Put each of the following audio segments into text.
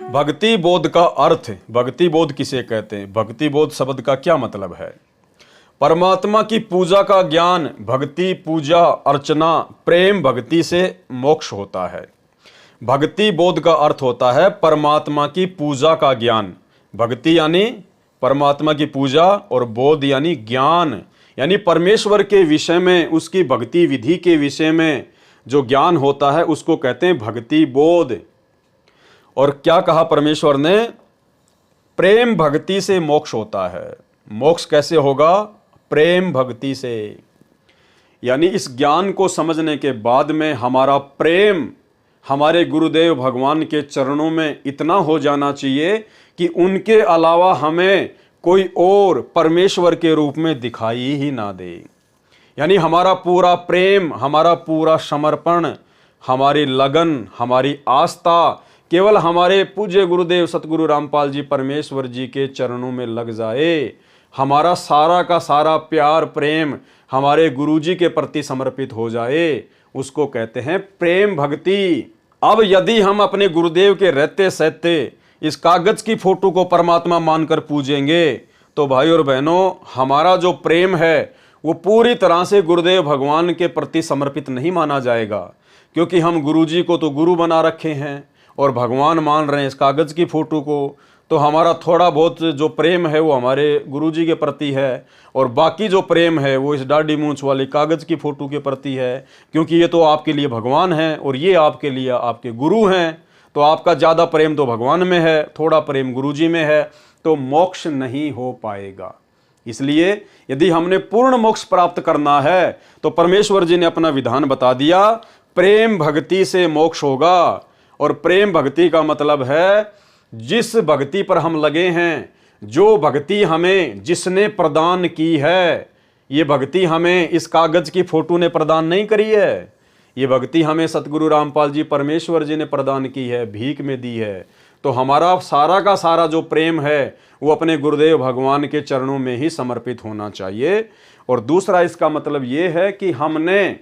भक्ति बोध का अर्थ, भक्ति बोध किसे कहते हैं, भक्ति बोध शब्द का क्या मतलब है। परमात्मा की पूजा का ज्ञान, भक्ति पूजा अर्चना प्रेम भक्ति से मोक्ष होता है। भक्ति बोध का अर्थ होता है परमात्मा की पूजा का ज्ञान। भक्ति यानी परमात्मा की पूजा और बोध यानी ज्ञान, यानी परमेश्वर के विषय में, उसकी भक्ति विधि के विषय में जो ज्ञान होता है उसको कहते हैं भक्ति बोध। और क्या कहा परमेश्वर ने, प्रेम भक्ति से मोक्ष होता है। मोक्ष कैसे होगा, प्रेम भक्ति से। यानी इस ज्ञान को समझने के बाद में हमारा प्रेम हमारे गुरुदेव भगवान के चरणों में इतना हो जाना चाहिए कि उनके अलावा हमें कोई और परमेश्वर के रूप में दिखाई ही ना दे। यानी हमारा पूरा प्रेम, हमारा पूरा समर्पण, हमारी लगन, हमारी आस्था केवल हमारे पूज्य गुरुदेव सतगुरु रामपाल जी परमेश्वर जी के चरणों में लग जाए। हमारा सारा का सारा प्यार प्रेम हमारे गुरु जी के प्रति समर्पित हो जाए, उसको कहते हैं प्रेम भक्ति। अब यदि हम अपने गुरुदेव के रहते सहते इस कागज की फोटो को परमात्मा मानकर पूजेंगे तो भाई और बहनों, हमारा जो प्रेम है वो पूरी तरह से गुरुदेव भगवान के प्रति समर्पित नहीं माना जाएगा, क्योंकि हम गुरु जी को तो गुरु बना रखे हैं और भगवान मान रहे हैं इस कागज़ की फ़ोटो को। तो हमारा थोड़ा बहुत जो प्रेम है वो हमारे गुरुजी के प्रति है और बाकी जो प्रेम है वो इस दाढ़ी मूंछ वाली कागज़ की फ़ोटो के प्रति है, क्योंकि ये तो आपके लिए भगवान हैं और ये आपके लिए आपके गुरु हैं। तो आपका ज़्यादा प्रेम तो भगवान में है, थोड़ा प्रेम गुरुजी में है, तो मोक्ष नहीं हो पाएगा। इसलिए यदि हमने पूर्ण मोक्ष प्राप्त करना है तो परमेश्वर जी ने अपना विधान बता दिया, प्रेम भक्ति से मोक्ष होगा। और प्रेम भक्ति का मतलब है जिस भक्ति पर हम लगे हैं, जो भक्ति हमें जिसने प्रदान की है। ये भक्ति हमें इस कागज की फोटो ने प्रदान नहीं करी है, ये भक्ति हमें सतगुरु रामपाल जी परमेश्वर जी ने प्रदान की है, भीख में दी है। तो हमारा सारा का सारा जो प्रेम है वो अपने गुरुदेव भगवान के चरणों में ही समर्पित होना चाहिए। और दूसरा इसका मतलब ये है कि हमने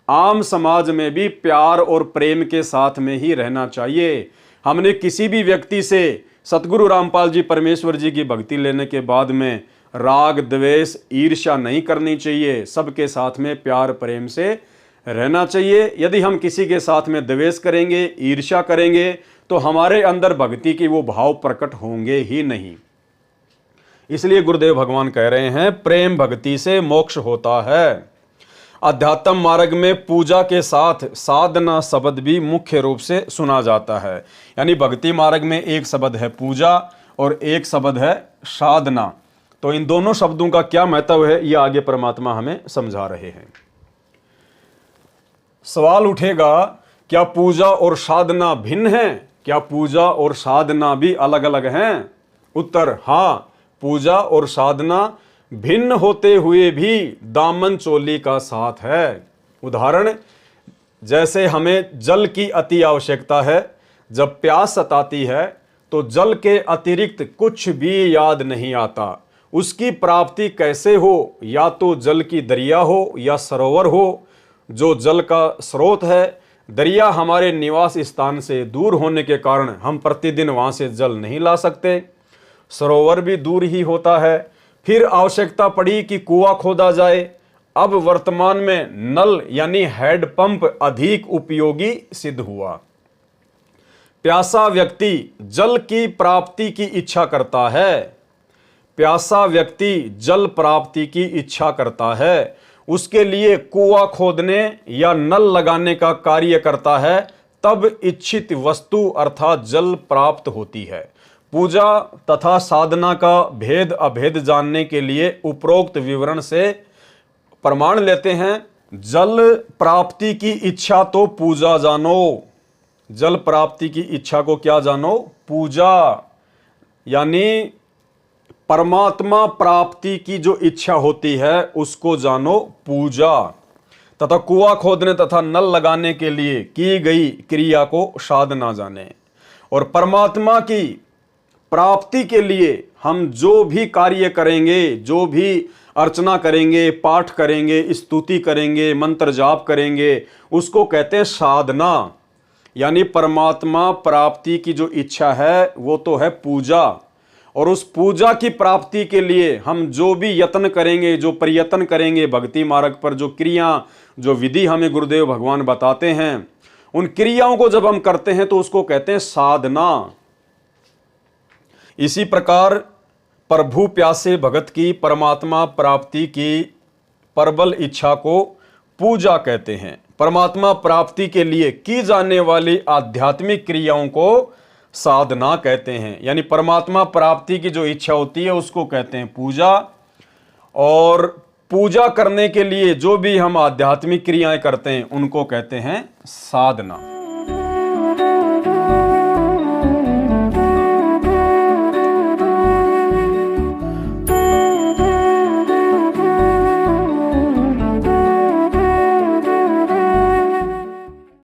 आम समाज में भी प्यार और प्रेम के साथ में ही रहना चाहिए। हमने किसी भी व्यक्ति से सतगुरु रामपाल जी परमेश्वर जी की भक्ति लेने के बाद में राग द्वेष ईर्ष्या नहीं करनी चाहिए, सबके साथ में प्यार प्रेम से रहना चाहिए। यदि हम किसी के साथ में द्वेष करेंगे, ईर्ष्या करेंगे, तो हमारे अंदर भक्ति की वो भाव प्रकट होंगे ही नहीं। इसलिए गुरुदेव भगवान कह रहे हैं प्रेम भक्ति से मोक्ष होता है। अध्यात्म मार्ग में पूजा के साथ साधना शब्द भी मुख्य रूप से सुना जाता है। यानी भक्ति मार्ग में एक शब्द है पूजा और एक शब्द है साधना। तो इन दोनों शब्दों का क्या महत्व है ये आगे परमात्मा हमें समझा रहे हैं। सवाल उठेगा, क्या पूजा और साधना भिन्न है? क्या पूजा और साधना भी अलग अलग हैं? उत्तर, हाँ, पूजा और साधना भिन्न होते हुए भी दामन चोली का साथ है। उदाहरण, जैसे हमें जल की अति आवश्यकता है, जब प्यास सताती है तो जल के अतिरिक्त कुछ भी याद नहीं आता। उसकी प्राप्ति कैसे हो? या तो जल की दरिया हो या सरोवर हो, जो जल का स्रोत है। दरिया हमारे निवास स्थान से दूर होने के कारण हम प्रतिदिन वहाँ से जल नहीं ला सकते, सरोवर भी दूर ही होता है। फिर आवश्यकता पड़ी कि कुआं खोदा जाए। अब वर्तमान में नल यानी हैंडपंप अधिक उपयोगी सिद्ध हुआ। प्यासा व्यक्ति जल की प्राप्ति की इच्छा करता है, प्यासा व्यक्ति जल प्राप्ति की इच्छा करता है, उसके लिए कुआं खोदने या नल लगाने का कार्य करता है, तब इच्छित वस्तु अर्थात जल प्राप्त होती है। पूजा तथा साधना का भेद अभेद जानने के लिए उपरोक्त विवरण से प्रमाण लेते हैं। जल प्राप्ति की इच्छा तो पूजा जानो। जल प्राप्ति की इच्छा को क्या जानो? पूजा। यानी परमात्मा प्राप्ति की जो इच्छा होती है उसको जानो पूजा। तथा कुआं खोदने तथा नल लगाने के लिए की गई क्रिया को साधना जाने। और परमात्मा की प्राप्ति के लिए हम जो भी कार्य करेंगे, जो भी अर्चना करेंगे, पाठ करेंगे, स्तुति करेंगे, मंत्र जाप करेंगे, उसको कहते हैं साधना। यानी परमात्मा प्राप्ति की जो इच्छा है वो तो है पूजा, और उस पूजा की प्राप्ति के लिए हम जो भी यत्न करेंगे, जो प्रयत्न करेंगे भक्ति मार्ग पर, जो क्रिया, जो विधि हमें गुरुदेव भगवान बताते हैं, उन क्रियाओं को जब हम करते हैं तो उसको कहते हैं साधना। इसी प्रकार प्रभु प्यासे भगत की परमात्मा प्राप्ति की प्रबल इच्छा को पूजा कहते हैं। परमात्मा प्राप्ति के लिए की जाने वाली आध्यात्मिक क्रियाओं को साधना कहते हैं। यानी परमात्मा प्राप्ति की जो इच्छा होती है उसको कहते हैं पूजा, और पूजा करने के लिए जो भी हम आध्यात्मिक क्रियाएं करते हैं उनको कहते हैं साधना।